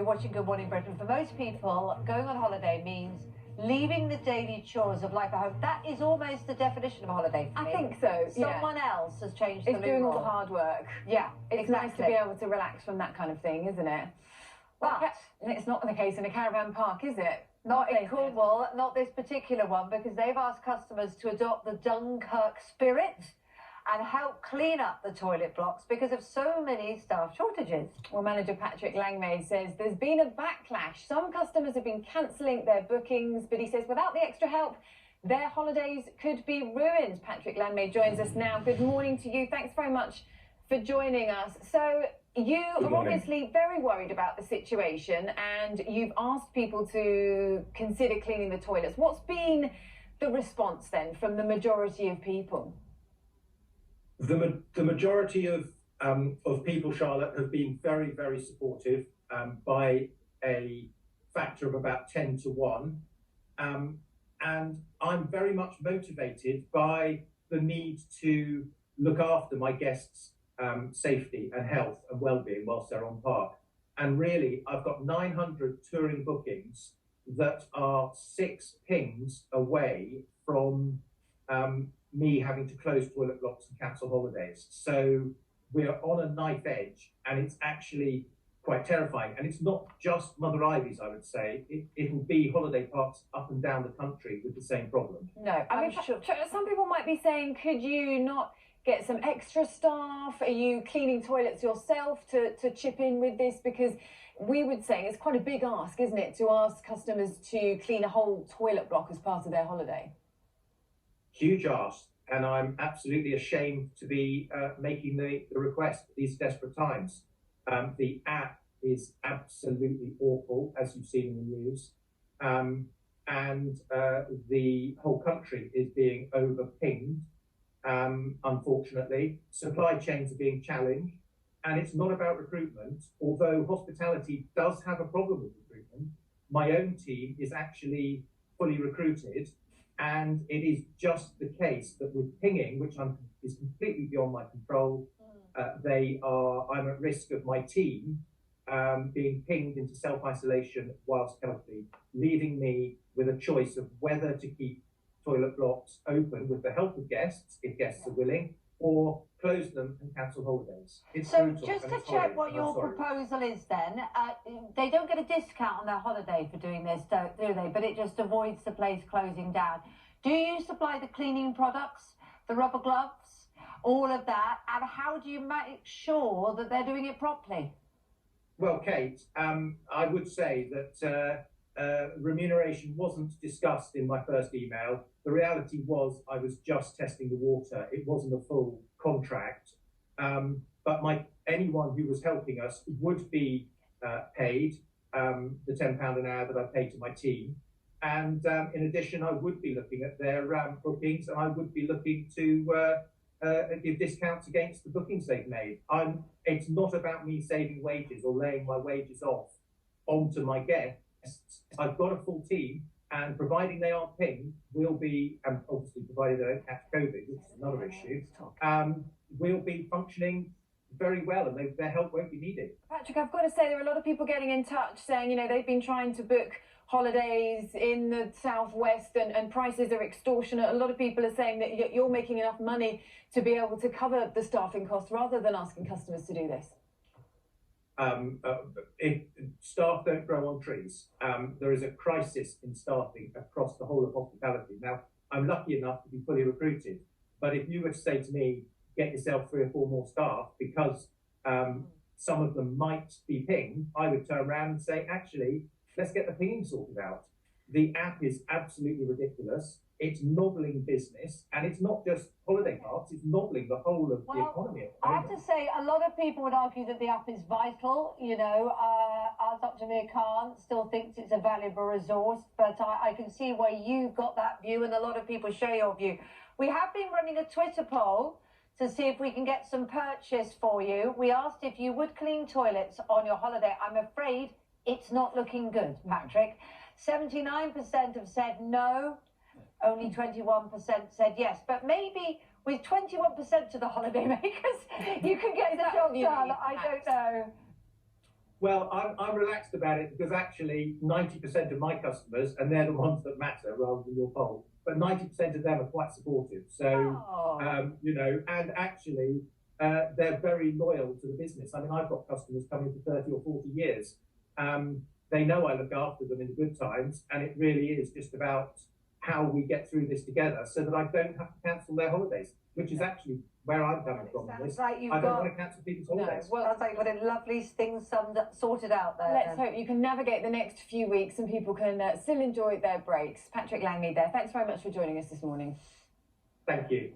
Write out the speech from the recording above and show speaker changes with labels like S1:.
S1: you're watching Good Morning Britain. For most people, going on holiday means leaving the daily chores of life at home. That is almost the definition of a holiday for me.
S2: I think so, yeah.
S1: Someone else has changed the
S2: It's doing all the hard work.
S1: Yeah,
S2: it's nice to be able to relax from that kind of thing, isn't it? But it's not the case in a caravan park, is it?
S1: Not in Cornwall, not this particular one, because they've asked customers to adopt the Dunkirk spirit and help clean up the toilet blocks because of so many staff shortages.
S2: Well, manager Patrick Langmaid says there's been a backlash. Some customers have been cancelling their bookings, but he says without the extra help, their holidays could be ruined. Patrick Langmaid joins us now. Good morning to you. Thanks very much for joining us. So you are obviously very worried about the situation and you've asked people to consider cleaning the toilets. What's been the response then from the majority of people?
S3: The majority of people, Charlotte, have been very, very supportive by a factor of about 10 to 1. And I'm very much motivated by the need to look after my guests' safety and health and well-being whilst they're on park. And really, I've got 900 touring bookings that are 6 pings away from me having to close toilet blocks and cancel holidays. So we're on a knife edge, and it's actually quite terrifying. And it's not just Mother Ivy's, I would say. It'll be holiday parks up and down the country with the same problem.
S2: No, I mean, sure. Some people might be saying, could you not get some extra staff? Are you cleaning toilets yourself to chip in with this? Because we would say it's quite a big ask, isn't it, to ask customers to clean a whole toilet block as part of their holiday?
S3: Huge ask, and I'm absolutely ashamed to be making the request at these desperate times. The app is absolutely awful, as you've seen in the news, and the whole country is being over-pinged, unfortunately. Supply chains are being challenged, and it's not about recruitment, although hospitality does have a problem with recruitment. My own team is actually fully recruited, and it is just the case that with pinging, which is completely beyond my control, I'm at risk of my team being pinged into self-isolation whilst healthy, leaving me with a choice of whether to keep toilet blocks open with the help of guests, if guests are willing, or close them and cancel holidays. It's
S1: so
S3: brutal,
S1: just to check what your proposal is then, they don't get a discount on their holiday for doing this, do they? But it just avoids the place closing down. Do you supply the cleaning products, the rubber gloves, all of that? And how do you make sure that they're doing it properly?
S3: Well, Kate, I would say that remuneration wasn't discussed in my first email. The reality was I was just testing the water. It wasn't a full contract. But anyone who was helping us would be paid the £10 an hour that I paid to my team. And in addition, I would be looking at their bookings, and I would be looking to give discounts against the bookings they've made. It's not about me saving wages or laying my wages off onto my guests. I've got a full team, and providing they aren't pinged, we'll be, and obviously provided they don't catch COVID, which is another issue, we'll be functioning very well, and their help won't be needed.
S2: Patrick, I've got to say there are a lot of people getting in touch saying, they've been trying to book holidays in the southwest and prices are extortionate. A lot of people are saying that you're making enough money to be able to cover the staffing costs rather than asking customers to do this.
S3: Staff don't grow on trees. There is a crisis in staffing across the whole of hospitality. Now, I'm lucky enough to be fully recruited, but if you were to say to me, get yourself 3 or 4 more staff because some of them might be pinged, I would turn around and say, actually, let's get the pinging sorted out. The app is absolutely ridiculous. It's nobbling business, and it's not just holiday parks, it's nobbling the whole of the economy.
S1: I have to say, a lot of people would argue that the app is vital. Dr. Mir Khan still thinks it's a valuable resource, but I can see where you've got that view, and a lot of people share your view. We have been running a Twitter poll to see if we can get some purchase for you. We asked if you would clean toilets on your holiday. I'm afraid it's not looking good, Patrick. 79% have said no. Only 21% said yes. But maybe with 21% to the holidaymakers, you can get the job done. I don't know.
S3: Well, I'm relaxed about it because actually 90% of my customers, and they're the ones that matter rather than your poll, but 90% of them are quite supportive. So, you know, and actually they're very loyal to the business. I mean, I've got customers coming for 30 or 40 years. They know I look after them in the good times, and it really is just about how we get through this together so that I don't have to cancel their holidays, which is actually where I'm coming from.
S1: Sounds like you've
S3: I don't
S1: got,
S3: want to cancel people's holidays.
S1: well, sounds like you've got a lovely thing sorted out there.
S2: Let's hope you can navigate the next few weeks and people can still enjoy their breaks. Patrick Langley there. Thanks very much for joining us this morning.
S3: Thank you.